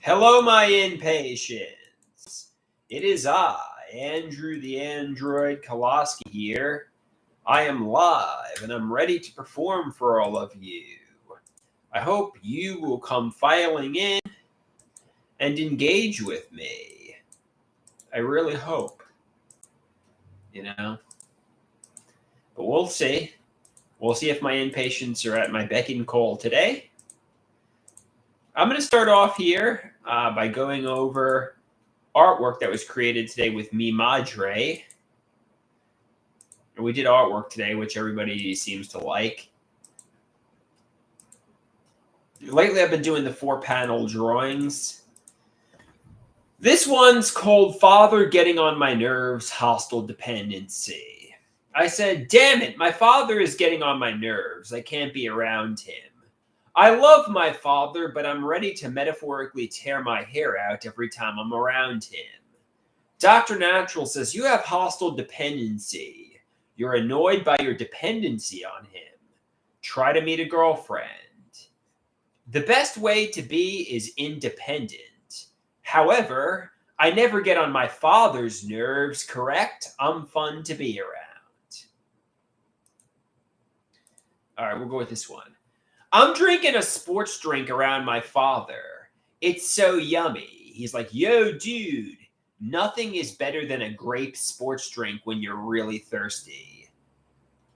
Hello, my impatience. It is I, Andrew the Android Koloski here. I am live and I'm ready to perform for all of you. I hope you will come filing in and engage with me. I really hope. But we'll see. We'll see if my impatients are at my beck and call today. I'm going to start off here by going over artwork that was created today with Mi Madre. We did artwork today, which everybody seems to like. Lately, I've been doing the 4-panel drawings. This one's called Father Getting on My Nerves, Hostile Dependency. I said, damn it, my father is getting on my nerves. I can't be around him. I love my father, but I'm ready to metaphorically tear my hair out every time I'm around him. Dr. Natural says, you have hostile dependency. You're annoyed by your dependency on him. Try to meet a girlfriend. The best way to be is independent. However, I never get on my father's nerves, correct? I'm fun to be around. All right, we'll go with this one. I'm drinking a sports drink around my father. It's so yummy. He's like, yo, dude, nothing is better than a grape sports drink when you're really thirsty.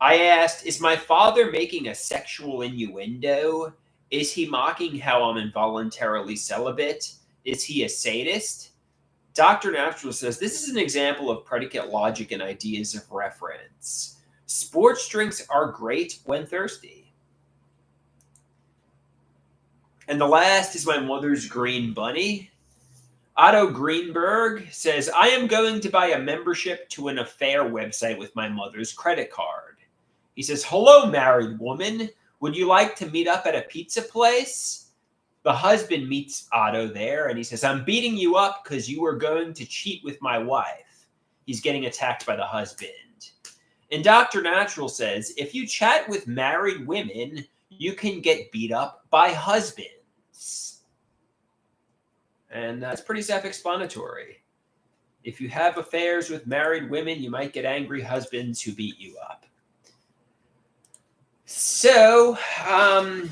I asked, is my father making a sexual innuendo? Is he mocking how I'm involuntarily celibate? Is he a sadist? Dr. Natural says, this is an example of predicate logic and ideas of reference. Sports drinks are great when thirsty. And the last is my mother's green bunny. Otto Greenberg says, I am going to buy a membership to an affair website with my mother's credit card. He says, hello, married woman. Would you like to meet up at a pizza place? The husband meets Otto there, and he says, I'm beating you up because you were going to cheat with my wife. He's getting attacked by the husband. And Dr. Natural says, if you chat with married women, you can get beat up by husbands. And that's pretty self-explanatory. If you have affairs with married women, you might get angry husbands who beat you up. So, on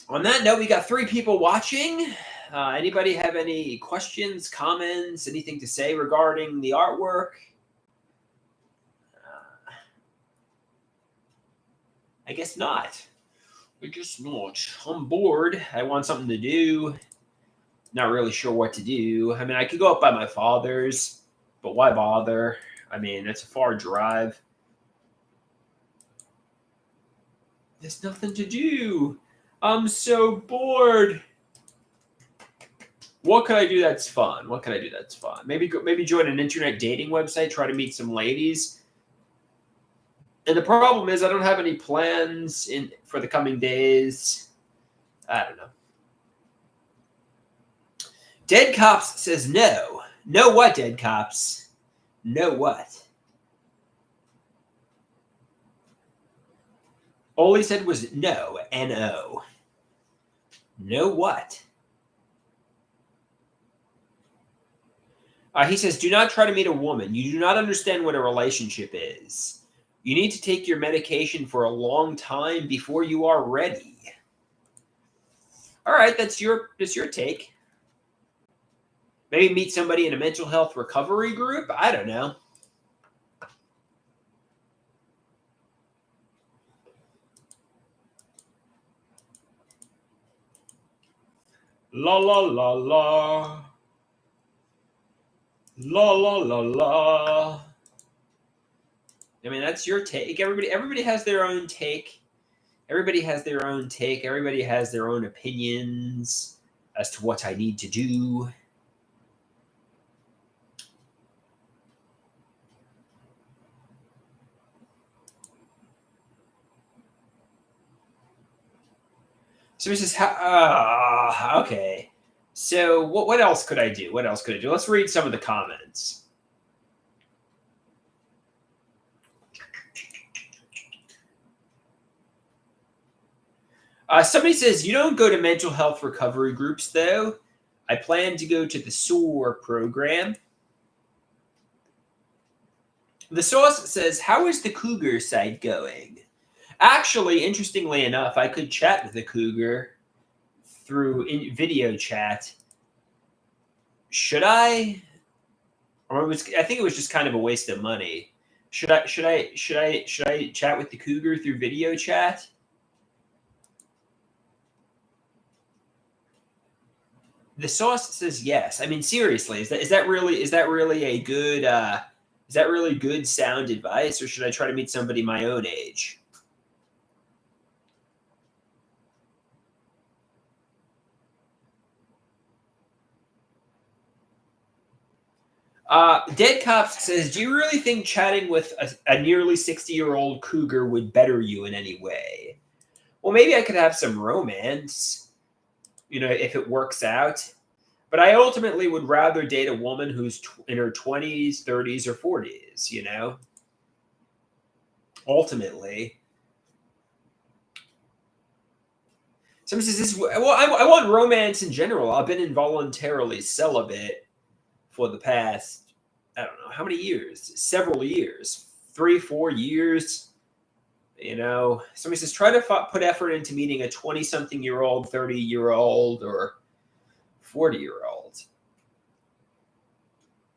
that note, we got 3 people watching. Anybody have any questions, comments, anything to say regarding the artwork? I guess not. I guess not. I'm bored. I want something to do. Not really sure what to do. I mean, I could go up by my father's, but why bother? I mean, it's a far drive. There's nothing to do. I'm so bored. What could I do that's fun? What could I do that's fun? Maybe join an internet dating website, try to meet some ladies. And the problem is I don't have any plans for the coming days. I don't know. Dead Cops says no. No what, Dead Cops? No what? All he said was no, N-O. No what? He says, do not try to meet a woman. You do not understand what a relationship is. You need to take your medication for a long time before you are ready. All right, that's your take. Maybe meet somebody in a mental health recovery group. I don't know. La la la la. La la la la. I mean, that's your take. Everybody has their own take. Everybody has their own take. Everybody has their own opinions as to what I need to do. So he says, okay. So what else could I do? What else could I do? Let's read some of the comments. Somebody says, you don't go to mental health recovery groups, though. I plan to go to the SOAR program. The Sauce says, how is the Cougar site going? Actually, interestingly enough, I could chat with the Cougar through video chat. Should I? Or I think it was just kind of a waste of money. Should I chat with the Cougar through video chat? The Sauce says yes. I mean, seriously, is that really a good is that really good sound advice, or should I try to meet somebody my own age? Dead Cops says, do you really think chatting with a nearly 60-year-old cougar would better you in any way? Well, maybe I could have some romance, if it works out. But I ultimately would rather date a woman who's in her 20s, 30s, or 40s. Ultimately. Somebody says, well, I want romance in general. I've been involuntarily celibate for the past, I don't know, how many years? Several years. 3, 4 years. Somebody says, try to put effort into meeting a 20-something-year-old, 30-year-old, or 40-year-old.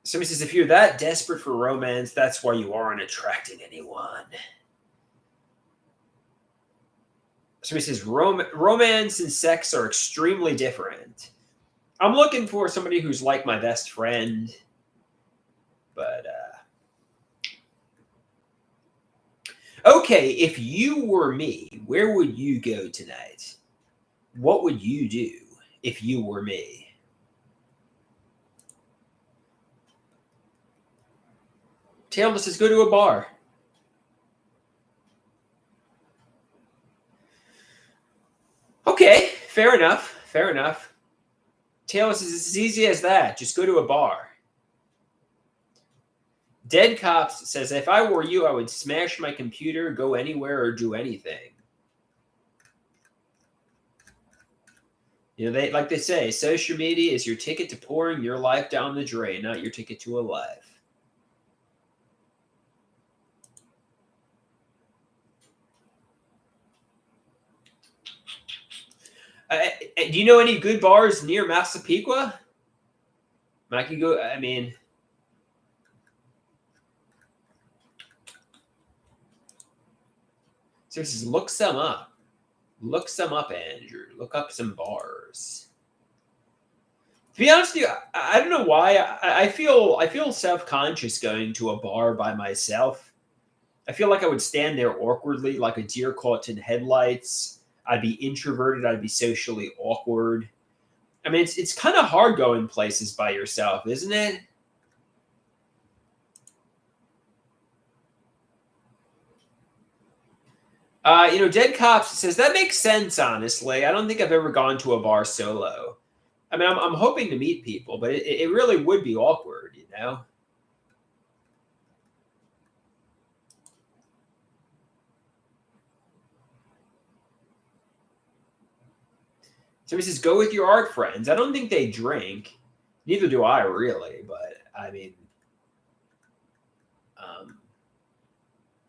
Somebody says, if you're that desperate for romance, that's why you aren't attracting anyone. Somebody says, romance and sex are extremely different. I'm looking for somebody who's like my best friend, but okay, if you were me, where would you go tonight? What would you do if you were me? Taylor says, go to a bar. Okay, fair enough. Fair enough. Taylor says, it's as easy as that. Just go to a bar. Dead Cops says, if I were you, I would smash my computer, go anywhere, or do anything. They say, social media is your ticket to pouring your life down the drain, not your ticket to a life. Do you know any good bars near Massapequa? I could go. I mean, so this is look some up. Look some up, Andrew. Look up some bars. To be honest with you, I don't know why. I feel self-conscious going to a bar by myself. I feel like I would stand there awkwardly, like a deer caught in headlights. I'd be introverted. I'd be socially awkward. I mean, it's kind of hard going places by yourself, isn't it? Dead Cops says that makes sense. Honestly, I don't think I've ever gone to a bar solo. I mean, I'm hoping to meet people, but it really would be awkward. Somebody says go with your art friends. I don't think they drink. Neither do I really, but I mean, um,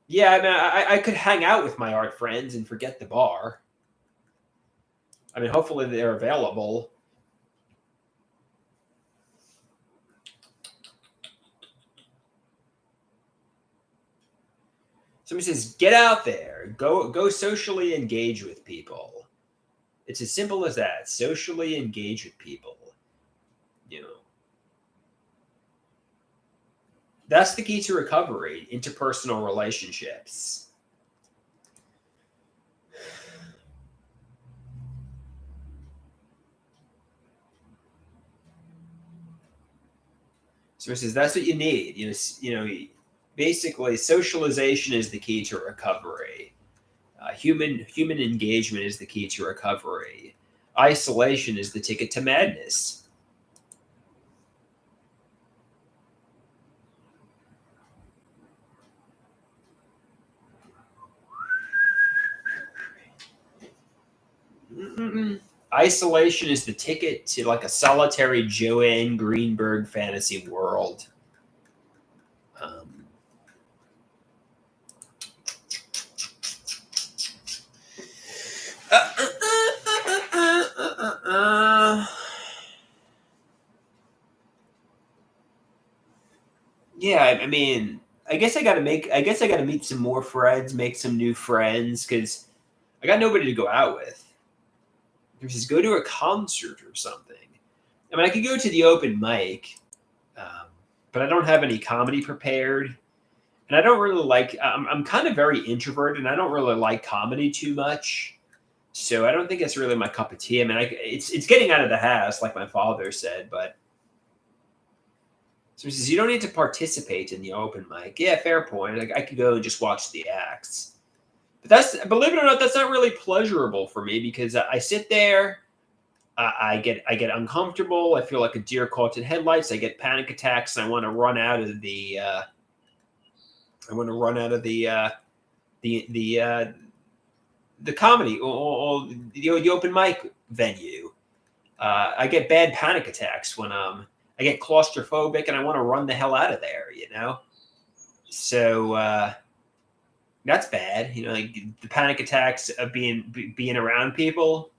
yeah. I mean, I could hang out with my art friends and forget the bar. I mean, hopefully they're available. Somebody says, get out there, go socially engage with people. It's as simple as that. Socially engage with people. You know, that's the key to recovery, interpersonal relationships. Somebody says that's what you need. Basically, socialization is the key to recovery. Human engagement is the key to recovery. Isolation is the ticket to madness. Mm-mm. Isolation is the ticket to like a solitary Joanne Greenberg fantasy world. Um, uh, uh, uh, uh, yeah, I mean, I guess I got to make. I guess I got to meet some more friends, make some new friends, because I got nobody to go out with. Just go to a concert or something. I mean, I could go to the open mic, um, but I don't have any comedy prepared, and I don't really like. I'm kind of very introverted, and I don't really like comedy too much. So I don't think it's really my cup of tea. I mean, it's getting out of the house, like my father said, but so he says you don't need to participate in the open mic. Yeah, fair point. Like I could go and just watch the acts. But that's, believe it or not, that's not really pleasurable for me because I sit there, I get uncomfortable. I feel like a deer caught in headlights. I get panic attacks. And I want to run out of the I want to run out of the the uh, the comedy or the open mic venue. I get bad panic attacks when I get claustrophobic and I want to run the hell out of there. So that's bad. Like the panic attacks of being around people.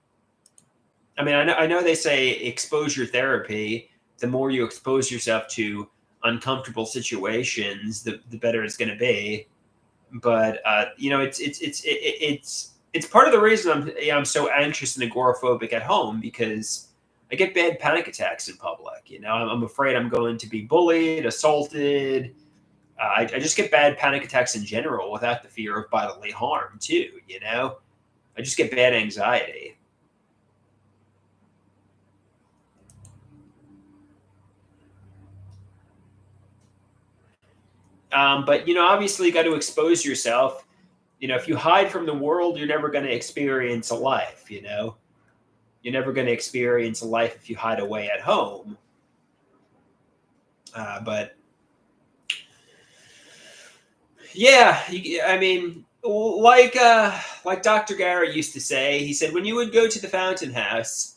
I mean, I know they say exposure therapy. The more you expose yourself to uncomfortable situations, the better it's going to be. But it's part of the reason I'm so anxious and agoraphobic at home because I get bad panic attacks in public. I'm afraid I'm going to be bullied, assaulted. I just get bad panic attacks in general without the fear of bodily harm too. I just get bad anxiety. But obviously, you got to expose yourself. If you hide from the world, you're never going to experience a life. You're never going to experience a life if you hide away at home. But yeah, I mean, like Dr. Garrett used to say, he said when you would go to the fountain house,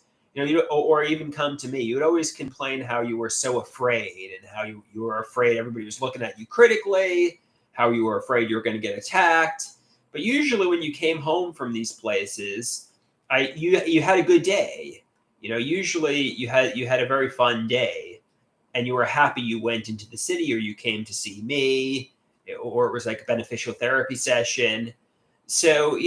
or even come to me, you would always complain how you were so afraid and how you were afraid everybody was looking at you critically, how you were afraid you were going to get attacked. But usually, when you came home from these places, you had a good day. Usually you had a very fun day, and you were happy you went into the city or you came to see me, or it was like a beneficial therapy session. So,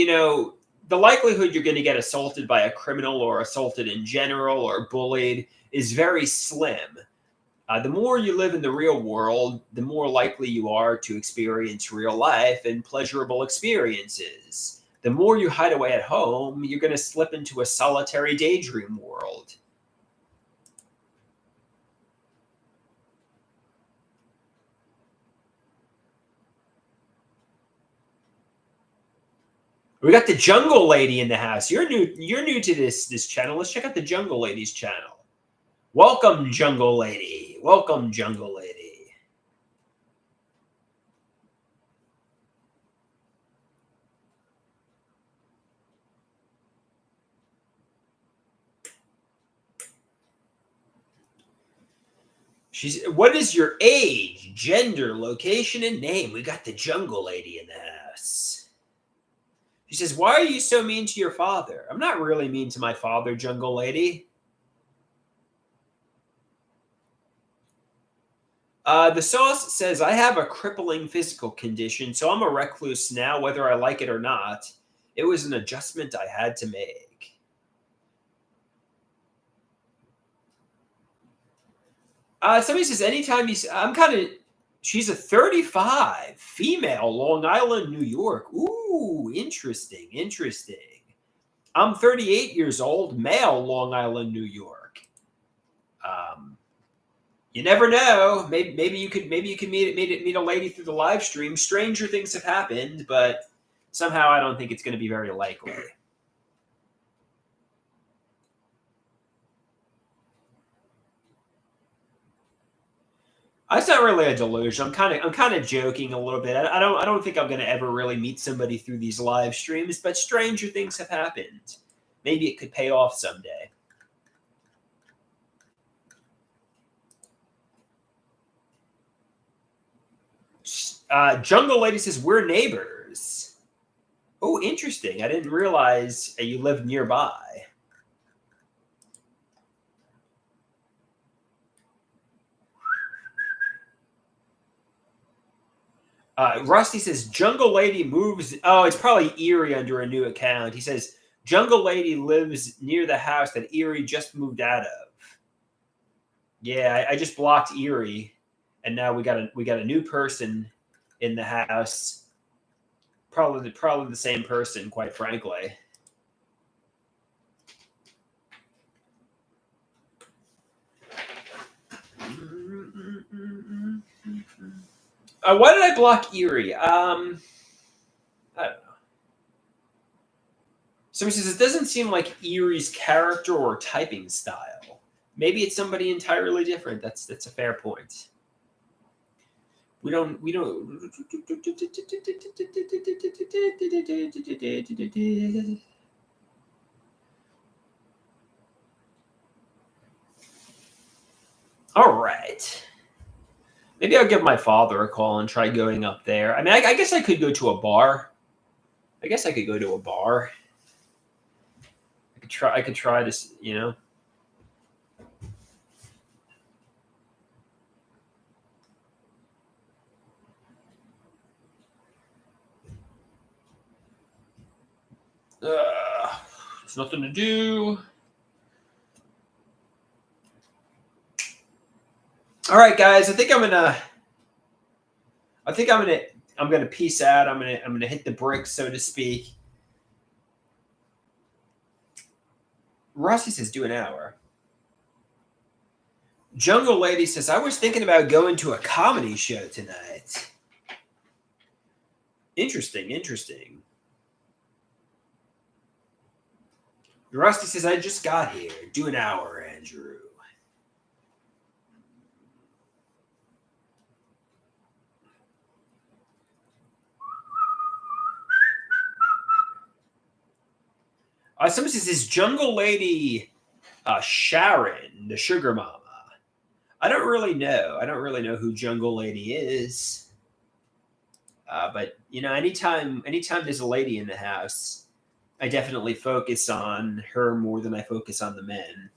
the likelihood you're going to get assaulted by a criminal or assaulted in general or bullied is very slim. The more you live in the real world, the more likely you are to experience real life and pleasurable experiences. The more you hide away at home, you're going to slip into a solitary daydream world. We got the Jungle Lady in the house. You're new. You're new to this channel. Let's check out the Jungle Lady's channel. Welcome, Jungle Lady. Welcome, Jungle Lady. What is your age, gender, location, and name? We got the Jungle Lady in the house. She says, "Why are you so mean to your father?" I'm not really mean to my father, Jungle Lady. The sauce says, "I have a crippling physical condition, so I'm a recluse now, whether I like it or not. It was an adjustment I had to make." Somebody says, anytime I'm kind of, she's a 35 female, Long Island, New York. Ooh, interesting, interesting. I'm 38 years old, male, Long Island, New York. Um, you never know. Maybe you could meet a lady through the live stream. Stranger things have happened, but somehow I don't think it's going to be very likely. It's not really a delusion. I'm kind of joking a little bit. I don't think I'm going to ever really meet somebody through these live streams, but stranger things have happened. maybe it could pay off someday. Jungle Lady says, we're neighbors. Oh, interesting. I didn't realize you lived nearby. Rusty says, Jungle Lady moves. Oh, it's probably Erie under a new account. He says, Jungle Lady lives near the house that Erie just moved out of. Yeah, I just blocked Erie, and now we got a new person in the house. Probably the same person, quite frankly. Why did I block Erie? I don't know. Somebody says it doesn't seem like Erie's character or typing style. Maybe it's somebody entirely different. That's a fair point. We don't. All right. Maybe I'll give my father a call and try going up there. I mean, I guess I could go to a bar. I could try this, you know. There's nothing to do. All right, guys. I think I'm gonna peace out. I'm gonna hit the bricks, so to speak. Rusty says, do an hour. Jungle Lady says, I was thinking about going to a comedy show tonight. Interesting. Rusty says, I just got here. Do an hour, Andrew. Somebody says, is Jungle Lady Sharon, the sugar mama? I don't really know who Jungle Lady is. But, you know, anytime there's a lady in the house, I definitely focus on her more than I focus on the men.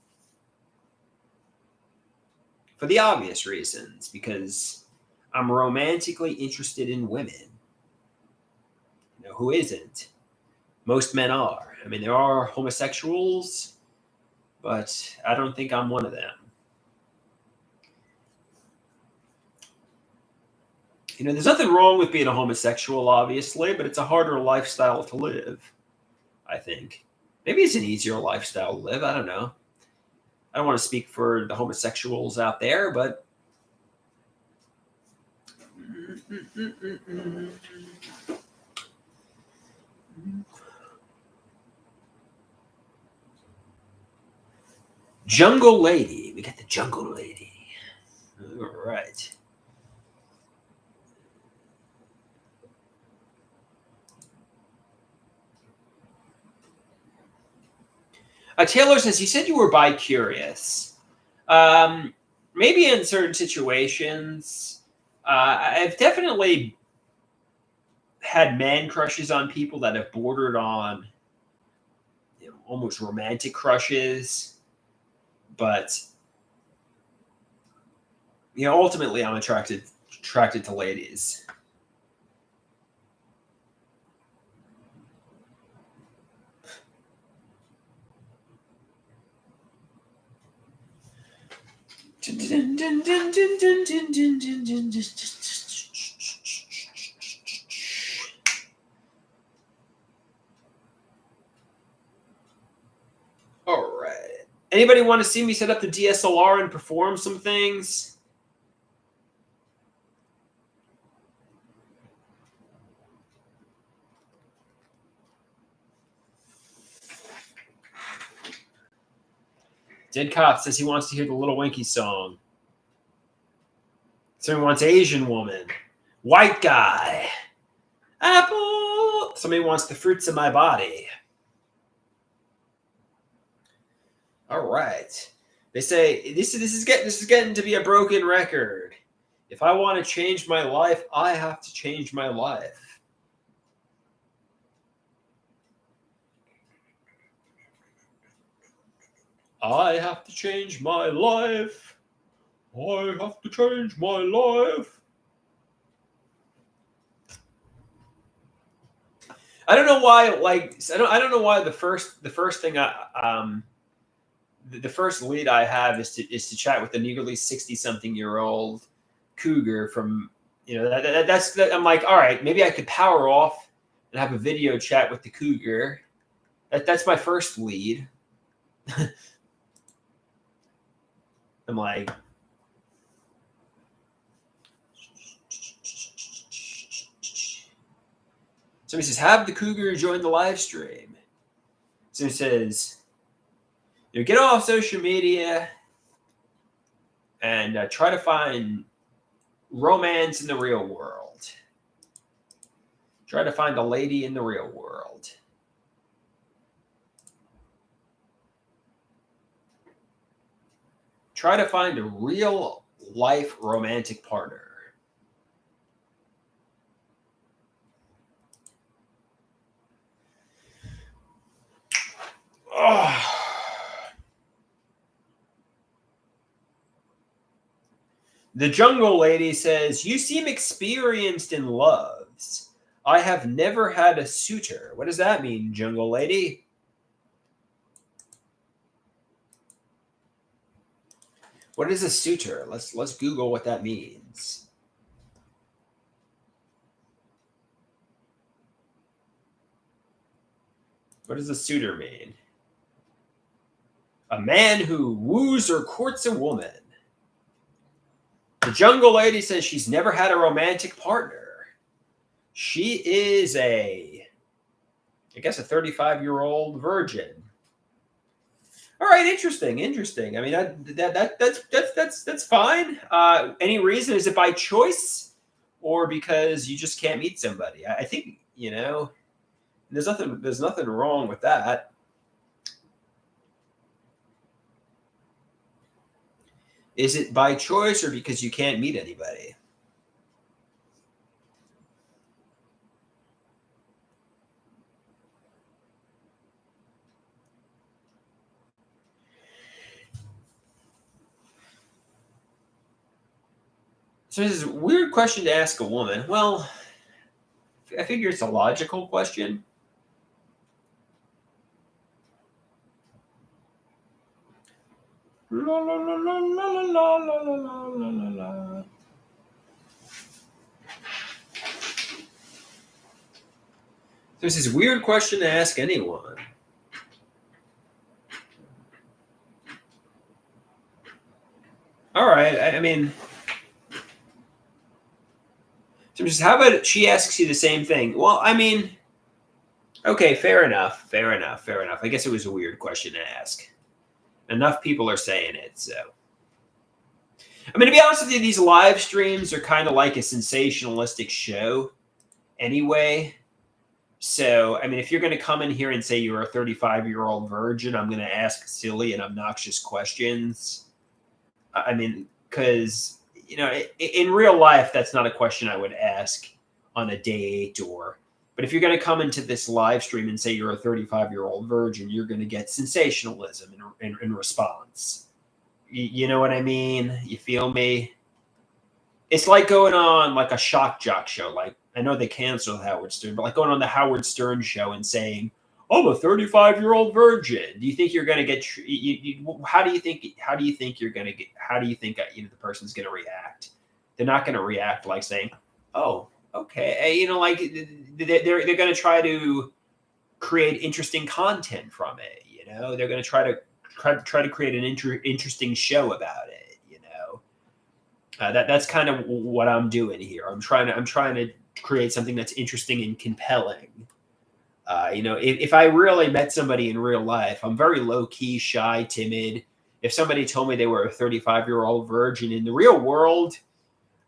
For the obvious reasons, because I'm romantically interested in women. You know, who isn't? Most men are. I mean, there are homosexuals, but I don't think I'm one of them. You know, there's nothing wrong with being a homosexual, obviously, but it's a harder lifestyle to live, I think. Maybe it's an easier lifestyle to live. I don't know. I don't want to speak for the homosexuals out there, but... Jungle Lady. We got the Jungle Lady. All right. Taylor says, you said you were bi-curious. Maybe in certain situations. I've definitely had man crushes on people that have bordered on, you know, almost romantic crushes. But, you know, ultimately I'm attracted to ladies. All right. Anybody want to see me set up the DSLR and perform some things? Dead Cop says he wants to hear the Little Winky song. Somebody wants Asian woman. White guy. Apple. Somebody wants the fruits of my body. All right. They say this is getting to be a broken record. If I want to change my life, I have to change my life. I have to change my life. I have to change my life. I don't know why. Like I don't know why the first thing the first lead I have is to chat with the nearly 60-something-year-old cougar from I'm like, all right, maybe I could power off and have a video chat with the cougar. That's my first lead. I'm like, somebody says, have the cougar join the live stream. Somebody says, get off social media and try to find romance in the real world. Try to find a lady in the real world. Try to find a real life romantic partner. Oh. The Jungle Lady says, you seem experienced in loves. I have never had a suitor. What does that mean, Jungle Lady? What is a suitor? Let's Google what that means. What does a suitor mean? A man who woos or courts a woman. The Jungle Lady says she's never had a romantic partner. She is I guess a 35-year-old virgin. All right, interesting. I mean, that's fine. Any reason? Is it by choice, or because you just can't meet somebody? I think there's nothing wrong with that. Is it by choice or because you can't meet anybody? So this is a weird question to ask a woman. Well, I figure it's a logical question. La, la, la, la, la, la, la, la, la, la, la. This is a weird question to ask anyone. All right, I mean, so just how about she asks you the same thing? Well, I mean, okay, fair enough. I guess it was a weird question to ask. Enough people are saying it, so. I mean, to be honest with you, these live streams are kind of like a sensationalistic show anyway. So, I mean, if you're going to come in here and say you're a 35-year-old virgin, I'm going to ask silly and obnoxious questions. I mean, because, in real life, that's not a question I would ask on a date but if you're going to come into this live stream and say you're a 35-year-old virgin, you're going to get sensationalism in response. You know what I mean? You feel me? It's like going on like a shock jock show. Like, I know they canceled Howard Stern, but like going on the Howard Stern show and saying, I'm a 35-year-old virgin. Do you think you're going to get? How do you think you're going to get? How do you think the person's going to react? They're not going to react like saying, "Oh, okay." Like they're going to try to create interesting content from it. They're going to try to create an interesting show about it. That's kind of what I'm doing here. I'm trying to create something that's interesting and compelling. If I really met somebody in real life, I'm very low key, shy, timid. If somebody told me they were a 35-year-old virgin in the real world,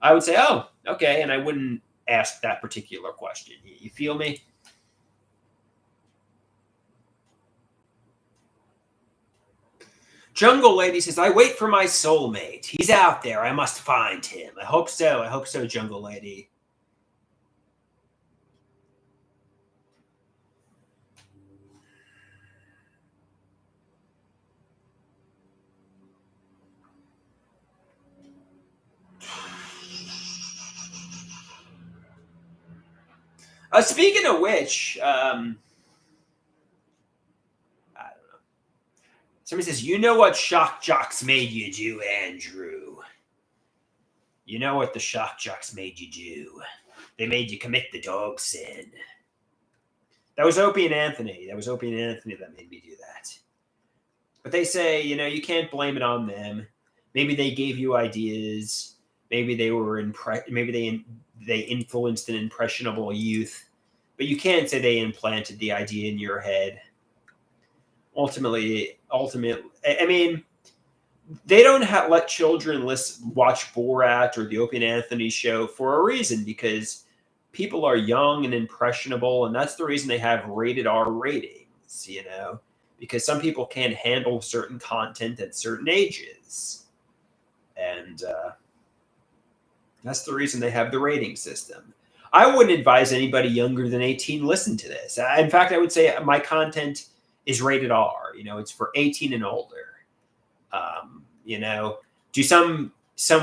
I would say, "Oh, okay," and I wouldn't ask that particular question. You feel me? Jungle Lady says, I wait for my soulmate. He's out there. I must find him. I hope so. I hope so, Jungle Lady. Speaking of which, I don't know. Somebody says, you know what shock jocks made you do, Andrew? You know what the shock jocks made you do? They made you commit the dog sin. That was Opie and Anthony. That made me do that. But they say, you can't blame it on them. Maybe they gave you ideas. Maybe they were maybe they influenced an impressionable youth. But you can't say they implanted the idea in your head. Ultimately, I mean, they don't let children watch Borat or the Opie and Anthony show for a reason, because people are young and impressionable, and that's the reason they have rated R ratings, because some people can't handle certain content at certain ages. And that's the reason they have the rating system. I wouldn't advise anybody younger than 18 listen to this. In fact, I would say my content is rated R. It's for 18 and older. Do some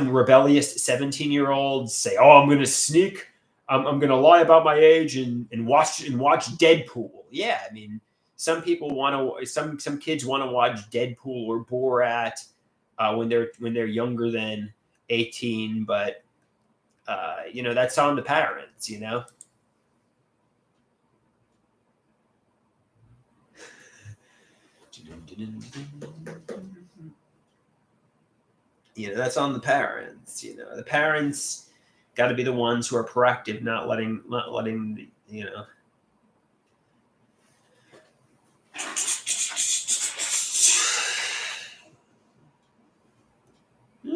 rebellious 17-year-olds say, "Oh, I'm going to sneak. I'm going to lie about my age and watch Deadpool." Yeah, I mean, some people want to. Some kids want to watch Deadpool or Borat when they're younger than 18, but that's on the parents. That's on the parents. The parents got to be the ones who are proactive, not letting La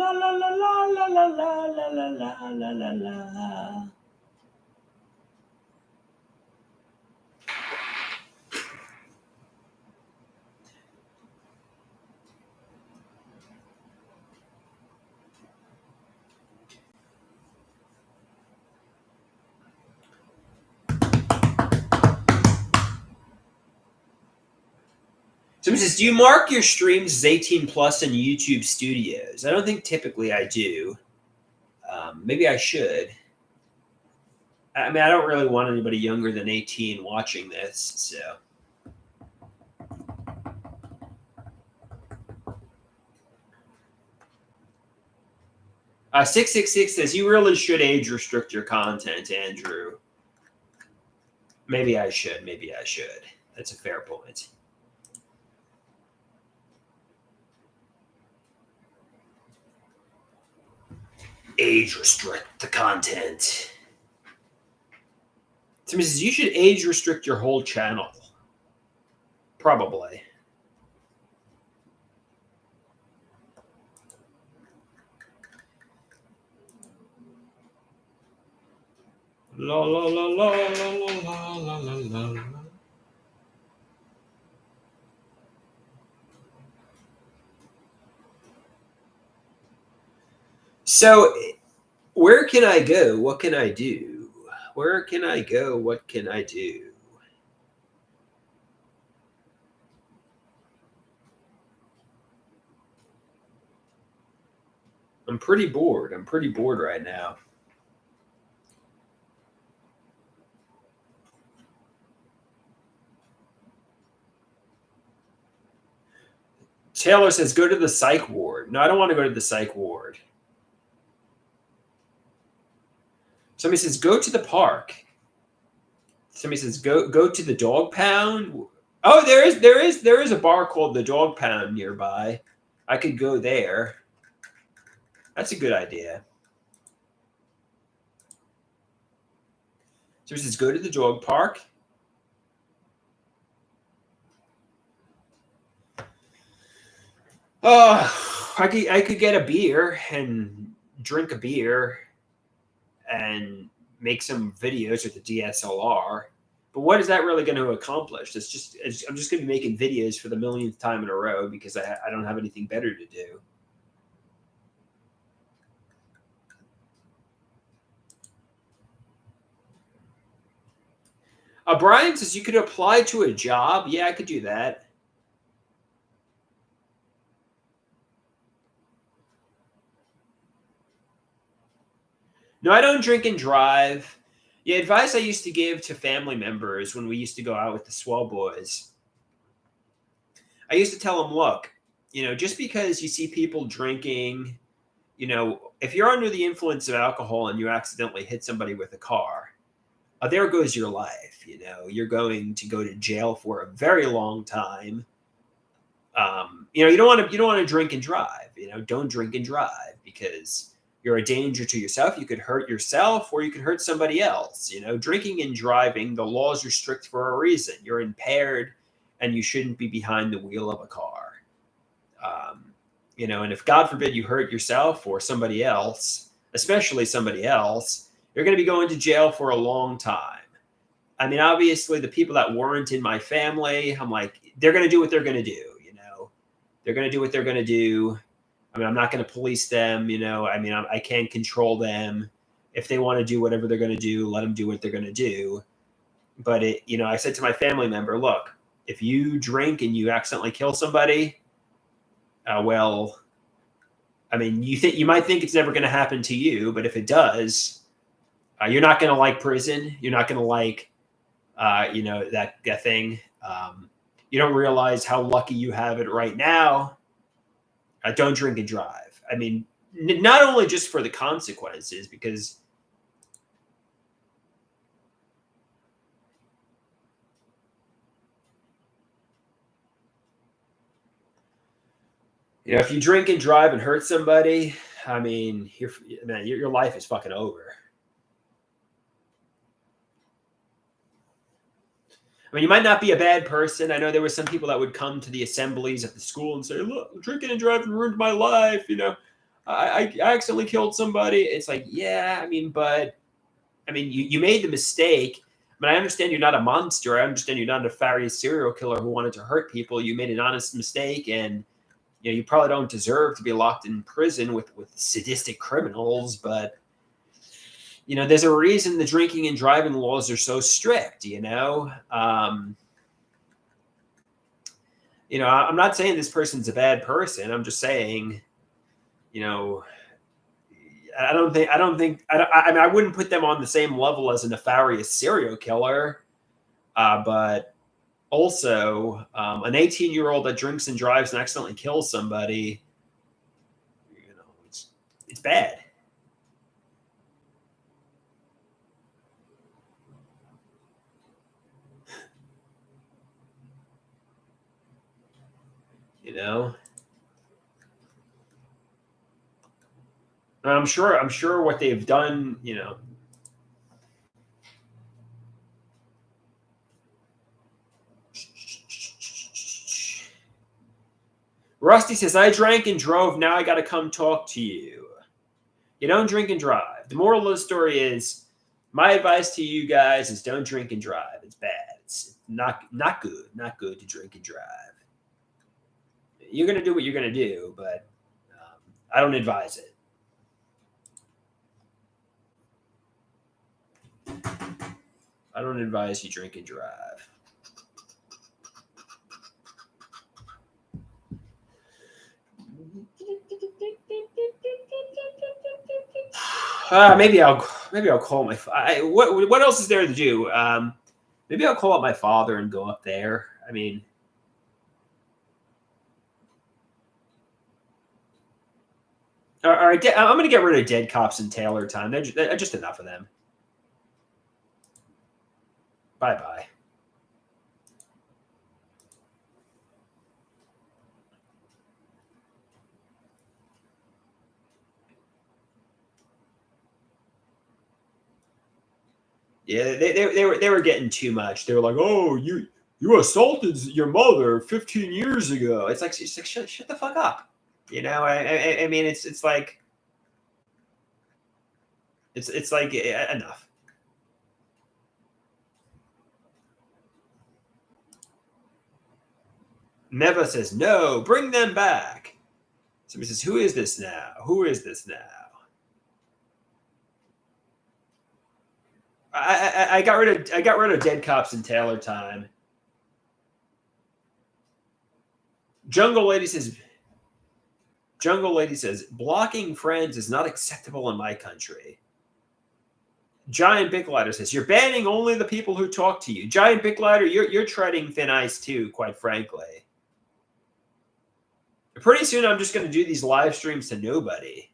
la la la la la la la la la la la. Somebody says, do you mark your streams as 18 plus in YouTube Studios? I don't think typically I do. Maybe I should. I mean, I don't really want anybody younger than 18 watching this, so. 666 says, you really should age restrict your content, Andrew. Maybe I should. That's a fair point. Age restrict the content. Somebody says, you should age restrict your whole channel. Probably. La la la la la la la la la. So, where can I go? What can I do? Where can I go? What can I do? I'm pretty bored. Right now. Taylor says, go to the psych ward. No, I don't want to go to the psych ward. Somebody says, go to the park. Somebody says, go to the dog pound. Oh, there is a bar called the Dog Pound nearby. I could go there. That's a good idea. Somebody says, go to the dog park. Oh, I could get a beer and drink a beer and make some videos with the DSLR. But what is that really going to accomplish? I'm just going to be making videos for the millionth time in a row because I don't have anything better to do. Brian says you could apply to a job. Yeah, I could do that. No, I don't drink and drive. Yeah, advice I used to give to family members when we used to go out with the swell boys. I used to tell them, look, just because you see people drinking, if you're under the influence of alcohol and you accidentally hit somebody with a car, there goes your life. You're going to go to jail for a very long time. You don't want to drink and drive. Don't drink and drive because you're a danger to yourself. You could hurt yourself or you could hurt somebody else. Drinking and driving, the laws are strict for a reason. You're impaired and you shouldn't be behind the wheel of a car. And if God forbid you hurt yourself or somebody else, especially somebody else, you're going to be going to jail for a long time. I mean, obviously the people that weren't in my family, I'm like, they're going to do what they're going to do. They're going to do what they're going to do. I mean, I'm not going to police them. I can't control them. If they want to do whatever they're going to do, let them do what they're going to do. But I said to my family member, look, if you drink and you accidentally kill somebody, you might think it's never going to happen to you, but if it does, you're not going to like prison. You're not going to like, that thing. You don't realize how lucky you have it right now. Don't drink and drive. I mean, not only just for the consequences, because if you drink and drive and hurt somebody, I mean, your life is fucking over. I mean, you might not be a bad person. I know there were some people that would come to the assemblies at the school and say, look, drinking and driving ruined my life. I accidentally killed somebody. It's like, yeah, you made the mistake. I understand you're not a monster. I understand you're not a nefarious serial killer who wanted to hurt people. You made an honest mistake, and you probably don't deserve to be locked in prison with sadistic criminals. But there's a reason the drinking and driving laws are so strict. I'm not saying this person's a bad person. I'm just saying, I wouldn't put them on the same level as a nefarious serial killer. But also, an 18-year-old that drinks and drives and accidentally kills somebody, it's bad. And I'm sure what they've done, Rusty says, I drank and drove. Now I got to come talk to you. You don't drink and drive. The moral of the story is, my advice to you guys is don't drink and drive. It's bad. It's not good. Not good to drink and drive. You're going to do what you're going to do, but I don't advise it. I don't advise you drink and drive. Maybe I'll call my. What else is there to do? Maybe I'll call up my father and go up there. I mean, all right. I'm going to get rid of dead cops in Taylor time. They're just enough of them. Bye bye. Yeah, they were getting too much. They were like, "Oh, you assaulted your mother 15 years ago." It's like shut the fuck up. I mean, it's like enough. Neva says, no, bring them back. Somebody says, who is this now? Who is this now? I got rid of Dead Cops in Taylor Time. Jungle Lady says, blocking friends is not acceptable in my country. Giant Big Ladder says, you're banning only the people who talk to you. Giant Big Ladder, you're treading thin ice too, quite frankly. Pretty soon I'm just going to do these live streams to nobody.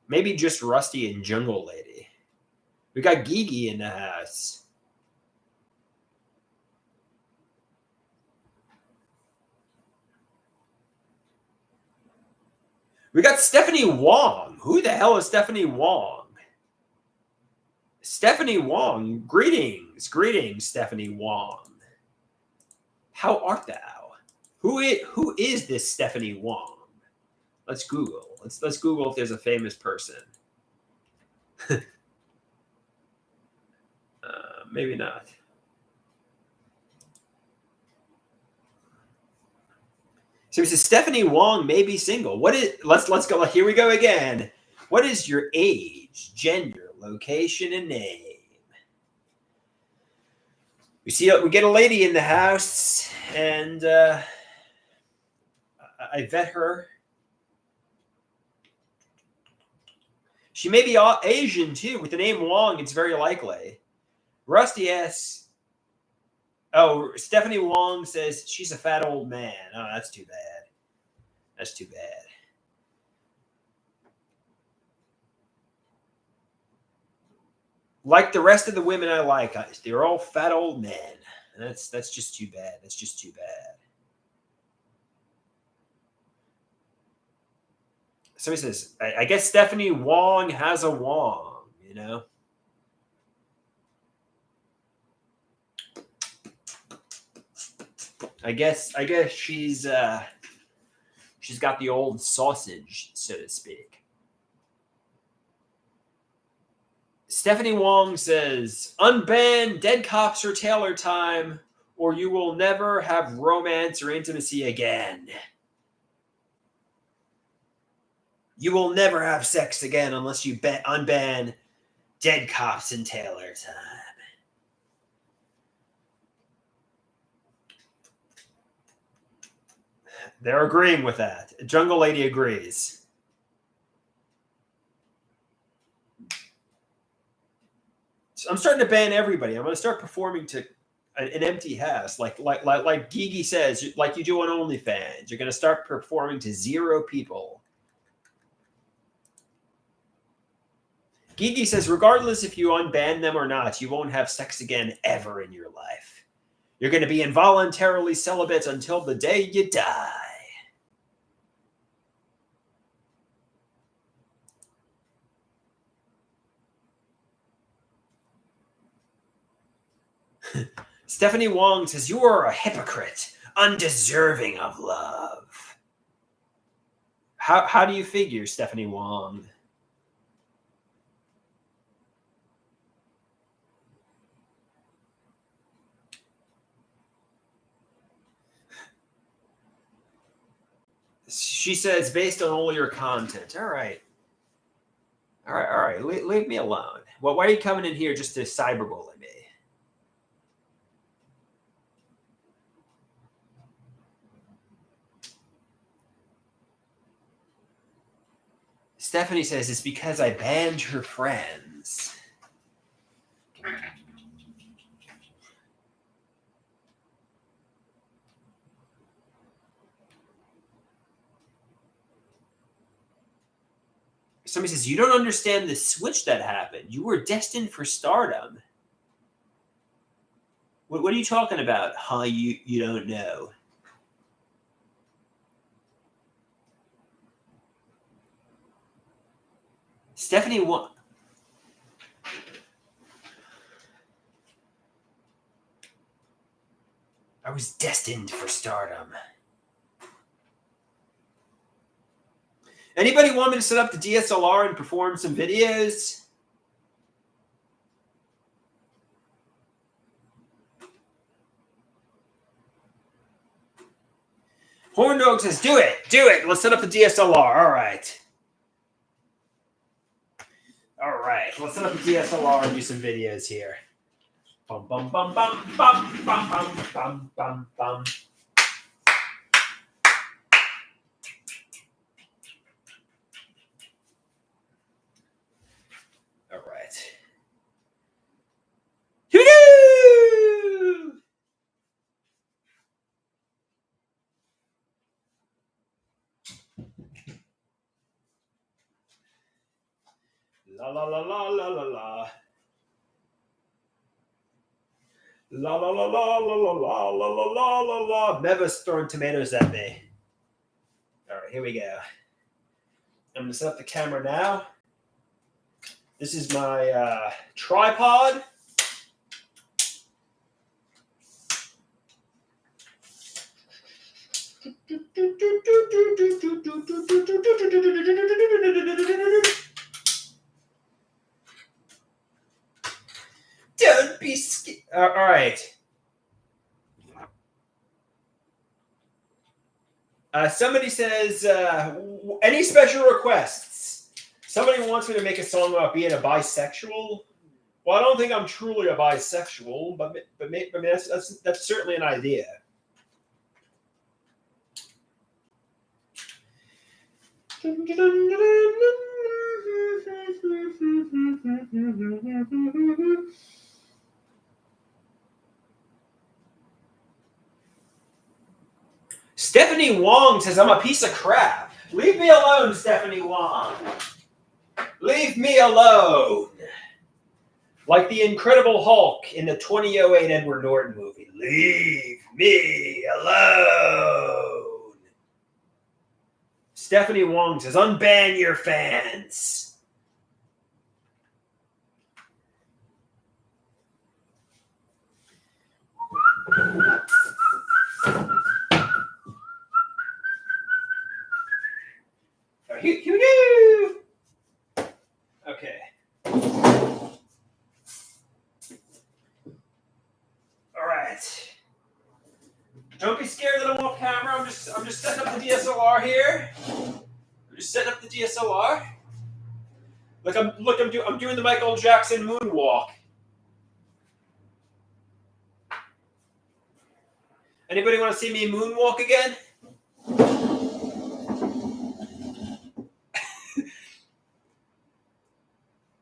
Maybe just Rusty and Jungle Lady. We got Gigi in the house. We got Stephanie Wong. Who the hell is Stephanie Wong? Stephanie Wong. Greetings, Stephanie Wong. How art thou? Who is this Stephanie Wong? Let's Google. Let's Google if there's a famous person. Maybe not. So he says Stephanie Wong may be single. What is? Let's go. Here we go again. What is your age, gender, location, and name? We get a lady in the house, and I vet her. She may be Asian too. With the name Wong, it's very likely. Rusty asks. Oh, Stephanie Wong says she's a fat old man. Oh, that's too bad. That's too bad. Like the rest of the women I like, they're all fat old men. That's just too bad. That's just too bad. Somebody says, I guess Stephanie Wong has a Wong, you know? I guess she's got the old sausage, so to speak. Stephanie Wong says, unban Dead Cops or Taylor Time, or you will never have romance or intimacy again. You will never have sex again unless you unban Dead Cops and Taylor Time. They're agreeing with that. Jungle Lady agrees. So I'm starting to ban everybody. I'm going to start performing to an empty house, like Gigi says, like you do on OnlyFans. You're going to start performing to 0 people. Gigi says, regardless if you unban them or not, you won't have sex again ever in your life. You're going to be involuntarily celibate until the day you die. Stephanie Wong says, you are a hypocrite, undeserving of love. How do you figure, Stephanie Wong? She says, based on all your content. All right. Leave me alone. Well, why are you coming in here just to cyberbully me? Stephanie says, it's because I banned her friends. Somebody says, you don't understand the switch that happened. You were destined for stardom. What are you talking about? Huh? You don't know. Stephanie Wong. I was destined for stardom. Anybody want me to set up the DSLR and perform some videos? Horn Dog says, do it. Let's set up the DSLR. All right. Let's set up the DSLR and do some videos here. Bum, bum, bum, bum, bum, bum, bum, bum, bum, bum. All right. Hoo-doo! La la la la la la la. La la la la la la la la la la la la. Meva's throwing tomatoes at me. All right, here we go. I'm gonna set up the camera now. This is my tripod. Don't be scared. All right. Somebody says, any special requests? Somebody wants me to make a song about being a bisexual. Well, I don't think I'm truly a bisexual, but that's certainly an idea. Stephanie Wong says, I'm a piece of crap. Leave me alone, Stephanie Wong. Leave me alone. Like the Incredible Hulk in the 2008 Edward Norton movie. Leave me alone. Stephanie Wong says, unban your fans. Okay. All right. Don't be scared that I'm off camera. I'm just setting up the DSLR here. I'm just setting up the DSLR. I'm doing the Michael Jackson moonwalk. Anybody want to see me moonwalk again?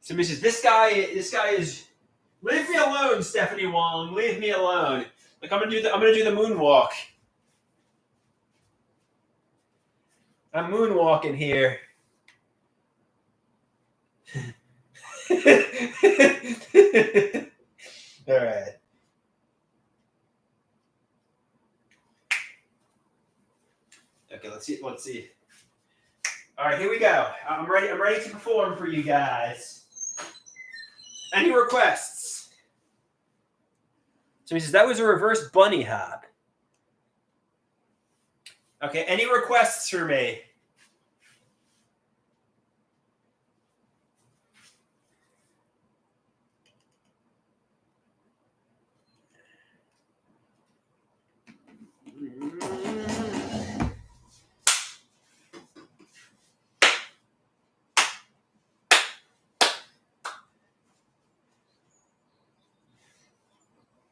Somebody says, this guy is. Leave me alone, Stephanie Wong. Leave me alone. Like I'm gonna do the moonwalk. I'm moonwalking here. All right. Okay, let's see. All right, here we go. I'm ready to perform for you guys. Any requests? So he says, that was a reverse bunny hop. Okay, any requests for me?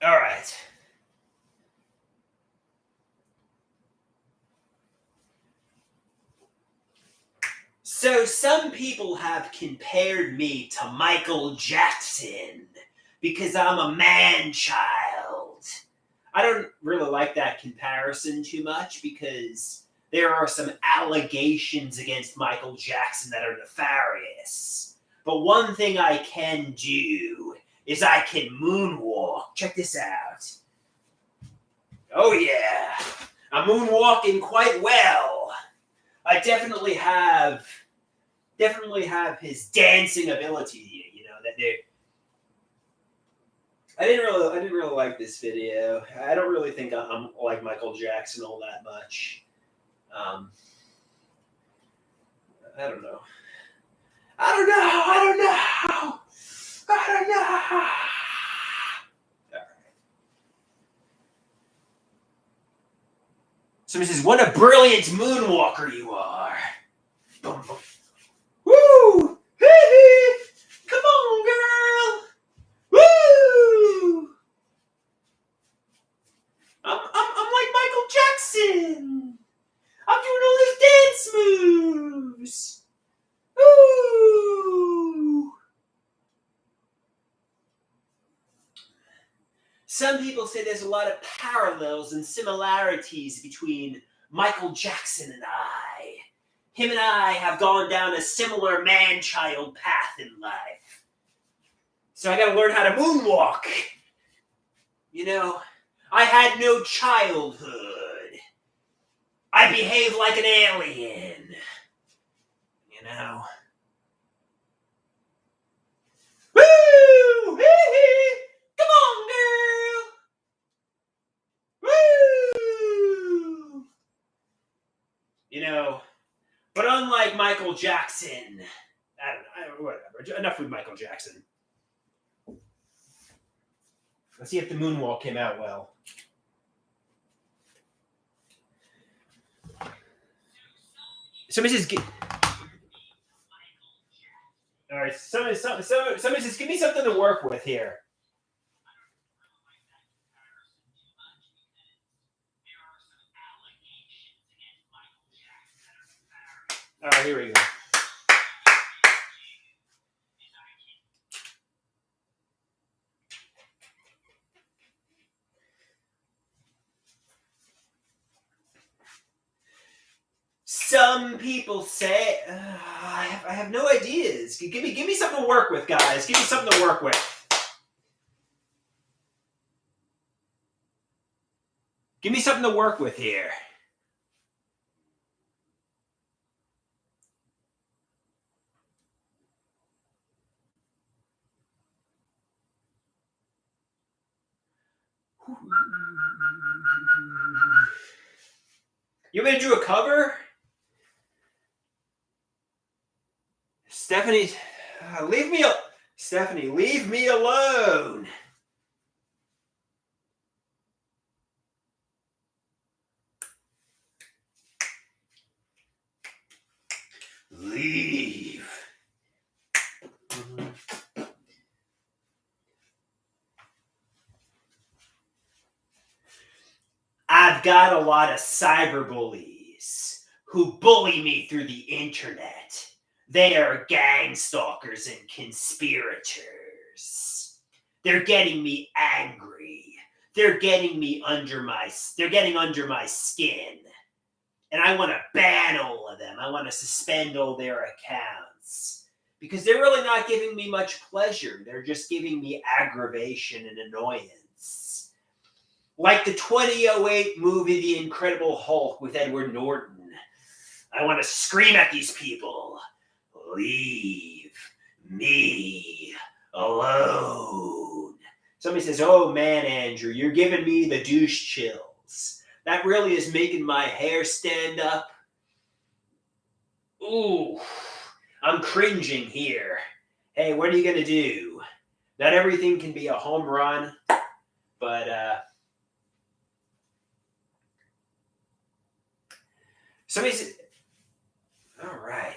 All right. So some people have compared me to Michael Jackson because I'm a man-child. I don't really like that comparison too much because there are some allegations against Michael Jackson that are nefarious. But one thing I can do is I can moonwalk. Check this out. Oh yeah, I'm moonwalking quite well. I definitely have his dancing ability. You know that they. I didn't really like this video. I don't really think I'm like Michael Jackson all that much. I don't know. Somebody says, what a brilliant moonwalker you are. Boom, boom. Woo! Come on, girl! Woo! I'm like Michael Jackson. I'm doing all these dance moves. Woo! Some people say there's a lot of parallels and similarities between Michael Jackson and I. Him and I have gone down a similar man-child path in life. So I gotta learn how to moonwalk. You know, I had no childhood. I behave like an alien. You know. Woo! Come on, girl! Woo! You know, but unlike Michael Jackson, I don't know, whatever. Enough with Michael Jackson. Let's see if the moonwalk came out well. Somebody says, all right, somebody says, give me something to work with here. All right, here we go. Some people say, I have no ideas. Give me something to work with, guys. Give me something to work with. Give me something to work with here. You want me to do a cover? Stephanie, Stephanie, leave me alone. Leave. I've got a lot of cyberbullies who bully me through the internet. They are gang stalkers and conspirators. They're getting me angry. They're getting under my skin. And I want to ban all of them. I want to suspend all their accounts. Because they're really not giving me much pleasure. They're just giving me aggravation and annoyance. Like the 2008 movie The Incredible Hulk with Edward Norton. I want to scream at these people. Leave me alone. Somebody says, oh man, Andrew, you're giving me the douche chills. That really is making my hair stand up. Ooh, I'm cringing here. Hey, what are you going to do? Not everything can be a home run, but somebody said, all right.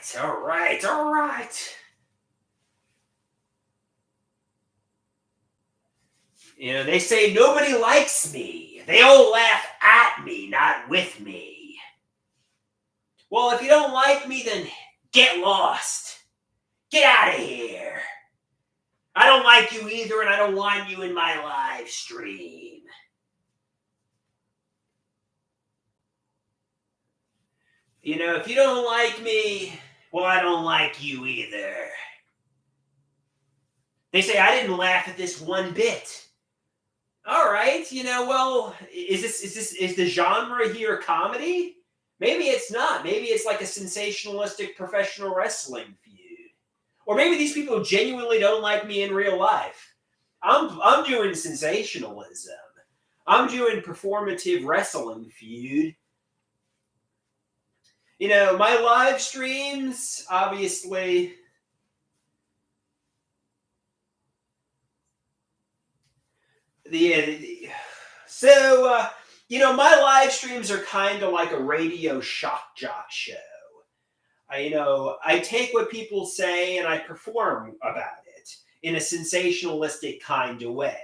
You know, they say nobody likes me. They all laugh at me, not with me. Well, if you don't like me, then get lost. Get out of here. I don't like you either, and I don't want you in my live stream. You know, if you don't like me, well, I don't like you either. They say I didn't laugh at this one bit. All right, you know, well, is the genre here comedy? Maybe it's not. Maybe it's like a sensationalistic professional wrestling feud. Or maybe these people genuinely don't like me in real life. I'm doing sensationalism. I'm doing performative wrestling feud. You know, my live streams, obviously, my live streams are kind of like a radio shock jock show. I take what people say and I perform about it in a sensationalistic kind of way.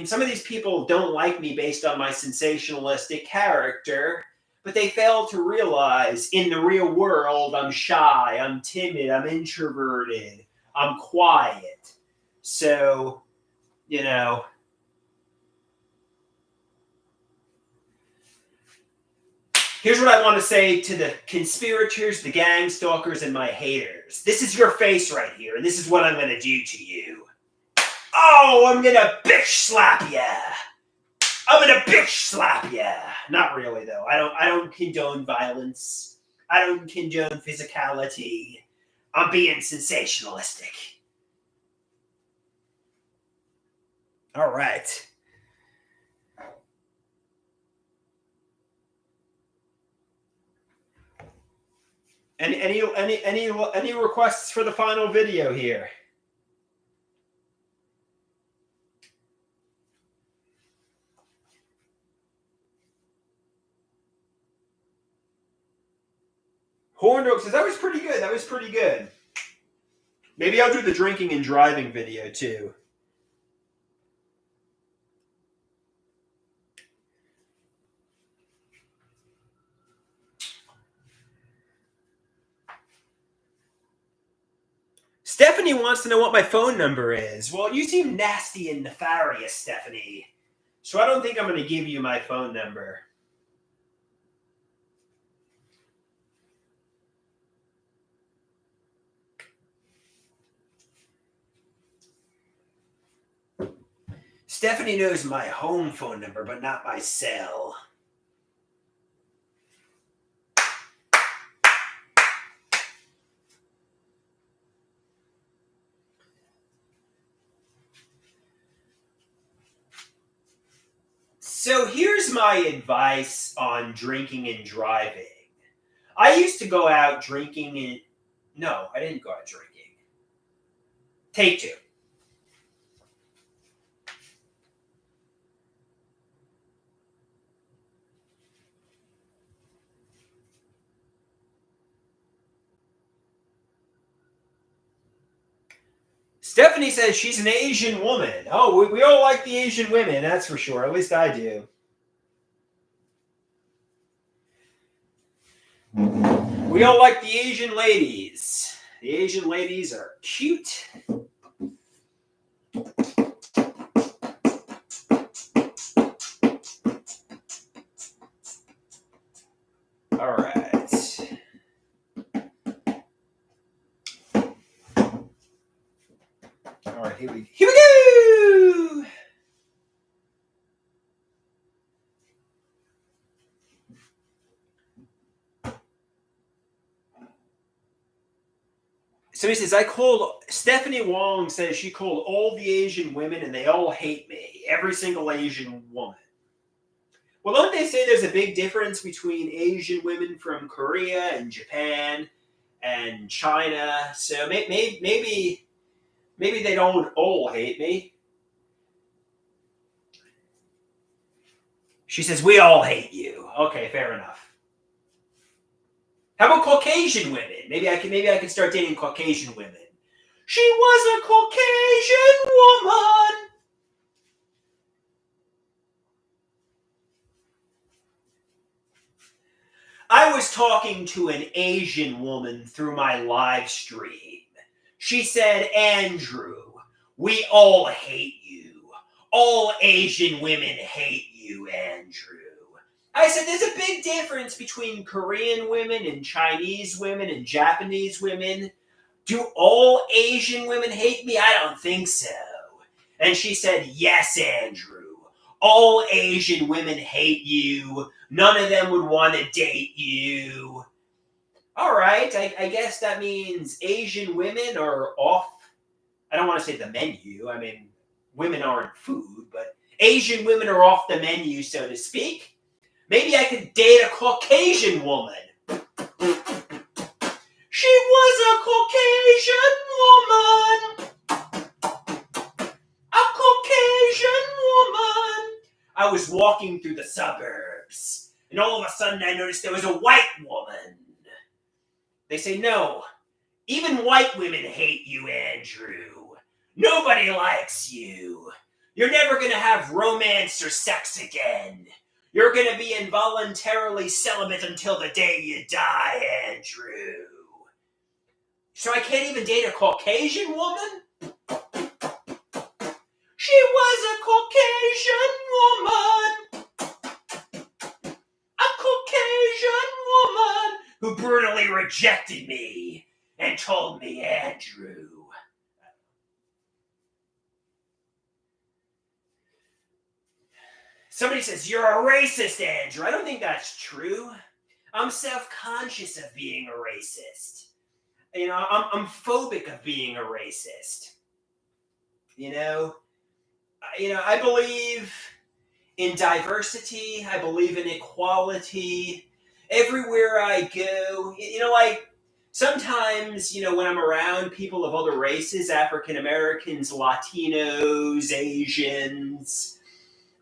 Some of these people don't like me based on my sensationalistic character, but they fail to realize in the real world, I'm shy, I'm timid, I'm introverted, I'm quiet. So, here's what I want to say to the conspirators, the gang stalkers, and my haters. This is your face right here, and this is what I'm going to do to you. Oh, I'm going to bitch slap ya. I'm going to bitch slap ya. Not really, though. I don't condone violence. I don't condone physicality. I'm being sensationalistic. All right. Any requests for the final video here? Horndog says, that was pretty good. That was pretty good. Maybe I'll do the drinking and driving video too. Stephanie wants to know what my phone number is. Well, you seem nasty and nefarious, Stephanie. So I don't think I'm going to give you my phone number. Stephanie knows my home phone number, but not my cell. So here's my advice on drinking and driving. I used to go out drinking and... No, I didn't go out drinking. Take two. Stephanie says she's an Asian woman. Oh, we all like the Asian women, that's for sure. At least I do. We all like the Asian ladies. The Asian ladies are cute. All right. All right, here we go. So he says, Stephanie Wong says she called all the Asian women and they all hate me. Every single Asian woman. Well, don't they say there's a big difference between Asian women from Korea and Japan and China? So maybe they don't all hate me. She says, we all hate you. Okay, fair enough. How about Caucasian women? Maybe I can start dating Caucasian women. She was a Caucasian woman. I was talking to an Asian woman through my live stream. She said, Andrew, we all hate you. All Asian women hate you, Andrew. I said, there's a big difference between Korean women and Chinese women and Japanese women. Do all Asian women hate me? I don't think so. And she said, yes, Andrew. All Asian women hate you. None of them would want to date you. All right, I guess that means Asian women are off. I don't want to say the menu. I mean, women aren't food, but Asian women are off the menu, so to speak. Maybe I could date a Caucasian woman. She was a Caucasian woman. A Caucasian woman. I was walking through the suburbs, and all of a sudden I noticed there was a white woman. They say, no, even white women hate you, Andrew. Nobody likes you. You're never going to have romance or sex again. You're going to be involuntarily celibate until the day you die, Andrew. So I can't even date a Caucasian woman? She was a Caucasian woman. A Caucasian woman who brutally rejected me and told me, Andrew. Somebody says, you're a racist, Andrew. I don't think that's true. I'm self-conscious of being a racist. You know, I'm phobic of being a racist. You know, I believe in diversity. I believe in equality. Everywhere I go, like sometimes, when I'm around people of other races, African Americans, Latinos, Asians,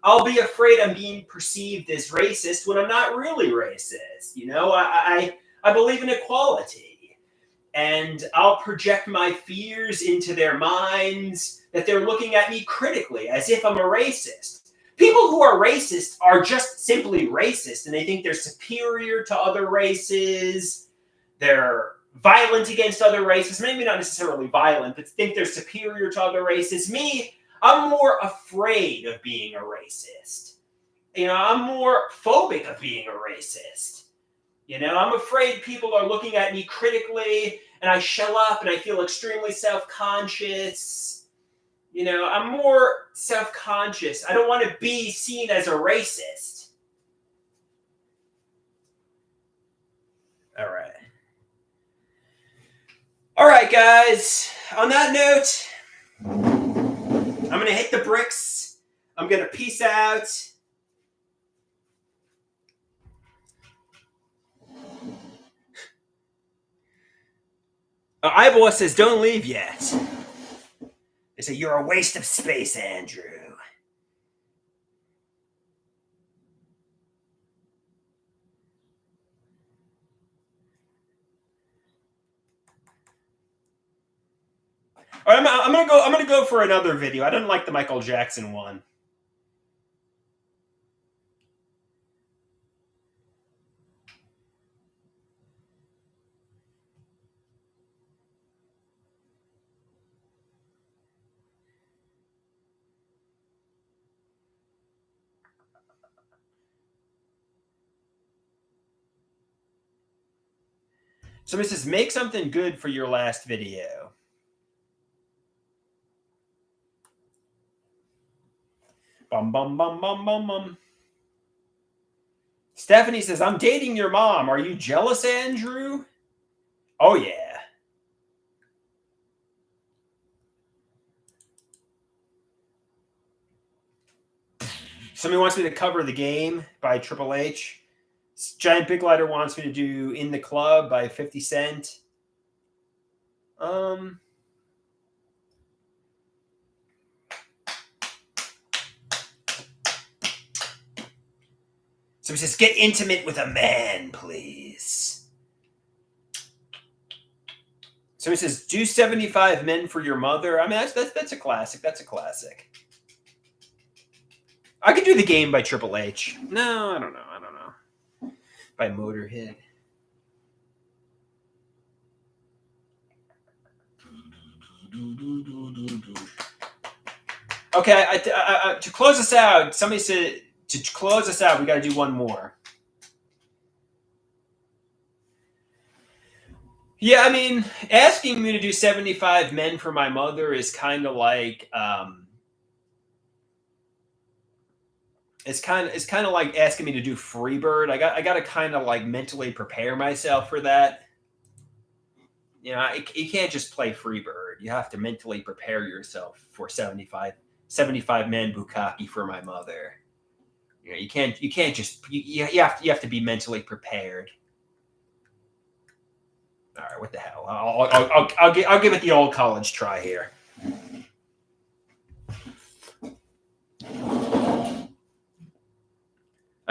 I'll be afraid I'm being perceived as racist when I'm not really racist. I believe in equality. And I'll project my fears into their minds that they're looking at me critically as if I'm a racist. People who are racist are just simply racist, and they think they're superior to other races. They're violent against other races. Maybe not necessarily violent, but think they're superior to other races. Me, I'm more afraid of being a racist. I'm more phobic of being a racist. I'm afraid people are looking at me critically, and I shell up, and I feel extremely self-conscious. I'm more self-conscious. I don't want to be seen as a racist. All right, guys. On that note, I'm going to hit the bricks. I'm going to peace out. Iboa says, don't leave yet. They say, you're a waste of space, Andrew. All right, I'm gonna go for another video. I didn't like the Michael Jackson one. Somebody says, make something good for your last video. Bum, bum, bum, bum, bum, bum. Stephanie says, I'm dating your mom. Are you jealous, Andrew? Oh, yeah. Somebody wants me to cover The Game by Triple H. Giant Big Lighter wants me to do In the Club by 50 Cent. So he says, get intimate with a man, please. So he says, do 75 Men for Your Mother. I mean, that's a classic. That's a classic. I could do The Game by Triple H. No, I don't know. By Motorhead. Okay, to close us out, somebody said, to close us out, we got to do one more. Yeah, I mean, asking me to do 75 Men for my mother is kind of like, it's kind of like asking me to do Freebird. I got to kind of like mentally prepare myself for that. You can't just play Freebird. You have to mentally prepare yourself for 75 Men Bukkake for my mother. You can't just you have to be mentally prepared. All right, what the hell? I'll give it the old college try here.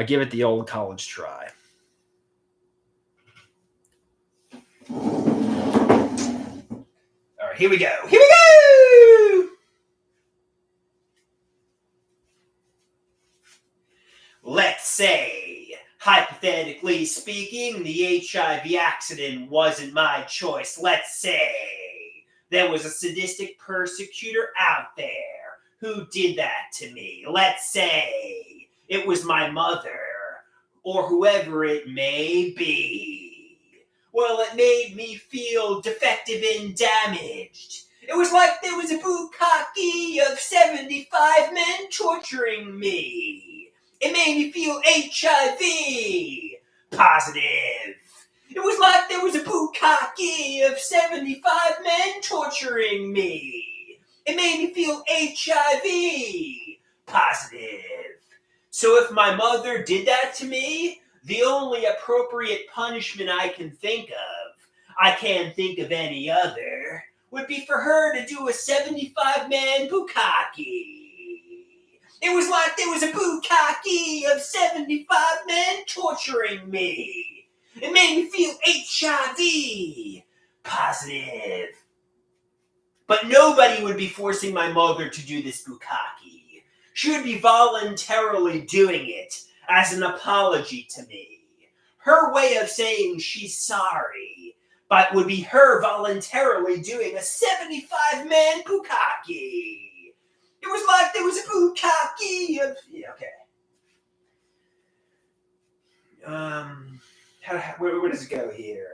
I give it the old college try. All right, here we go. Here we go! Let's say, hypothetically speaking, the HIV accident wasn't my choice. Let's say there was a sadistic persecutor out there who did that to me. Let's say it was my mother or whoever it may be. Well, it made me feel defective and damaged. It was like there was a bukkake of 75 men torturing me. It made me feel HIV positive. It was like there was a bukkake of 75 men torturing me. It made me feel HIV positive. So if my mother did that to me, the only appropriate punishment I can think of, I can't think of any other, would be for her to do a 75-man bukkake. It was like there was a bukkake of 75 men torturing me. It made me feel HIV positive. But nobody would be forcing my mother to do this bukkake. She would be voluntarily doing it as an apology to me. Her way of saying she's sorry, but would be her voluntarily doing a 75-man bukkake. It was like there was a bukkake of... Yeah, okay. Where does it go here?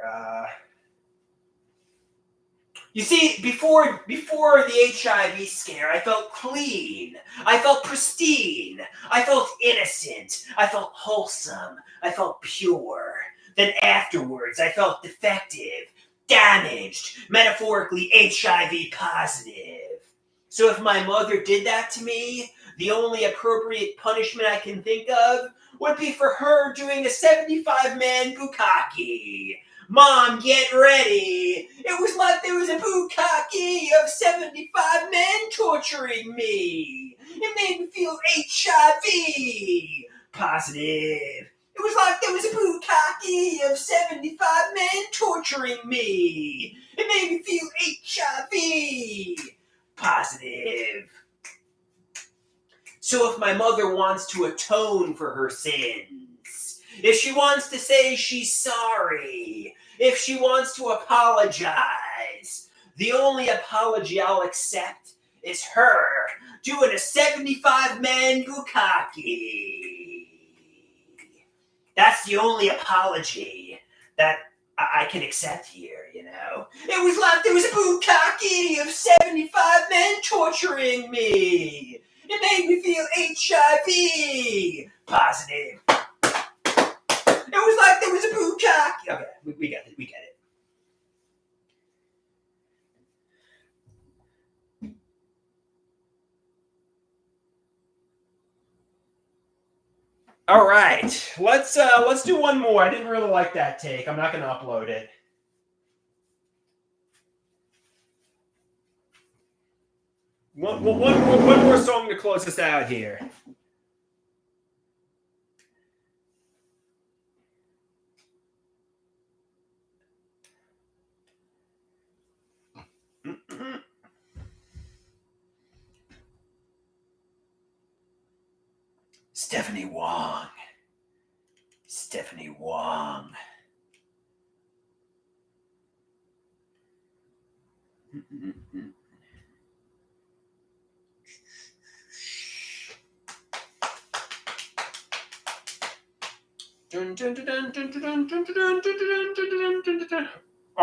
You see, before the HIV scare, I felt clean. I felt pristine. I felt innocent. I felt wholesome. I felt pure. Then afterwards, I felt defective, damaged, metaphorically HIV positive. So if my mother did that to me, the only appropriate punishment I can think of would be for her doing a 75-man bukkake. Mom, get ready! It was like there was a bukkake of 75 men torturing me. It made me feel HIV positive. It was like there was a bukkake of 75 men torturing me. It made me feel HIV positive. So if my mother wants to atone for her sins, if she wants to say she's sorry, if she wants to apologize, the only apology I'll accept is her doing a 75-man bukkake. That's the only apology that I can accept here, you know? It was like there was a bukkake of 75 men torturing me. It made me feel HIV positive. It was like there was a bukkake. Okay, we get it. We get it. All right, let's do one more. I didn't really like that take. I'm not going to upload it. One more song to close us out here. Stephanie Wong. Stephanie Wong.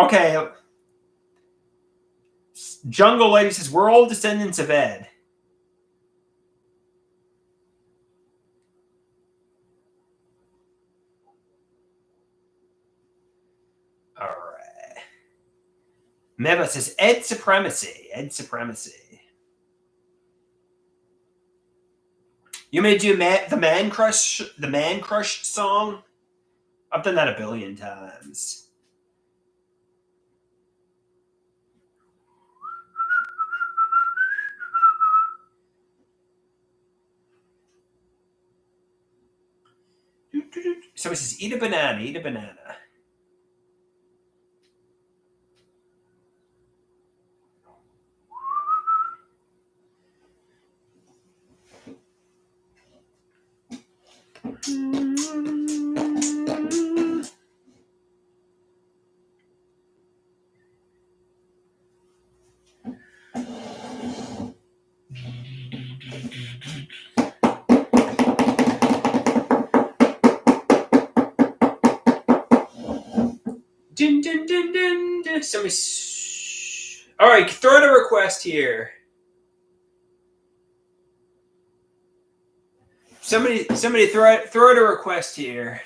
Okay. Jungle Lady says, we're all descendants of Ed. All right. Meva says, Ed supremacy. Ed supremacy. You may do the Man Crush song? I've done that a billion times. Somebody says, eat a banana, eat a banana. Dun, dun, dun, dun, dun. Somebody. All right, throw in a request here. Somebody, throw in a request here.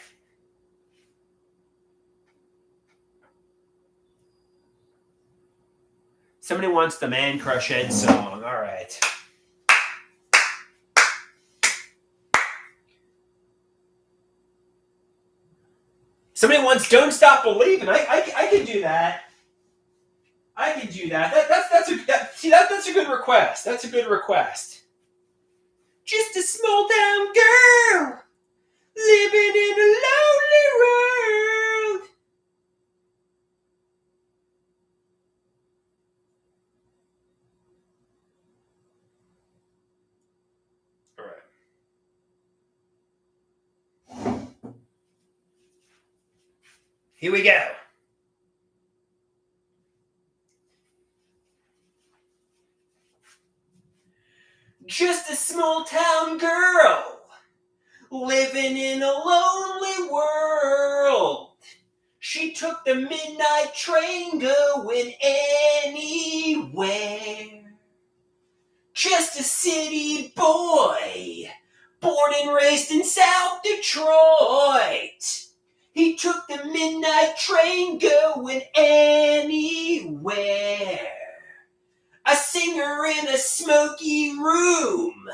Somebody wants the Man Crush Ed song. All right. Somebody wants "Don't Stop Believing." I can do that. I can do that. That's a good request. That's a good request. Just a small town girl living in a lonely world. All right. Here we go. Just a small town girl living in a lonely world. She took the midnight train going anywhere. Just a city boy, born and raised in South Detroit. He took the midnight train going anywhere. A singer in a smoky room.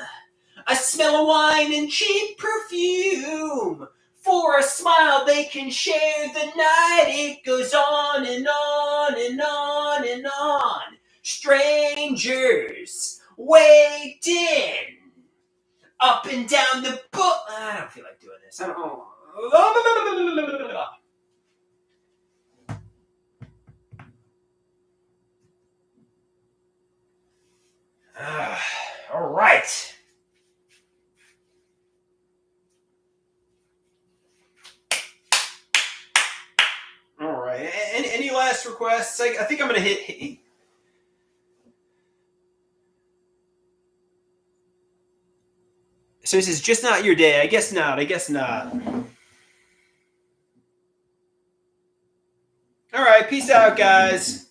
A smell of wine and cheap perfume. For a smile they can share the night. It goes on and on and on and on. Strangers waiting up and down the book. I don't feel like doing this. I don't. All right. All right. Any last requests? I think I'm going to hit. So this is just not your day. I guess not. All right. Peace out, guys.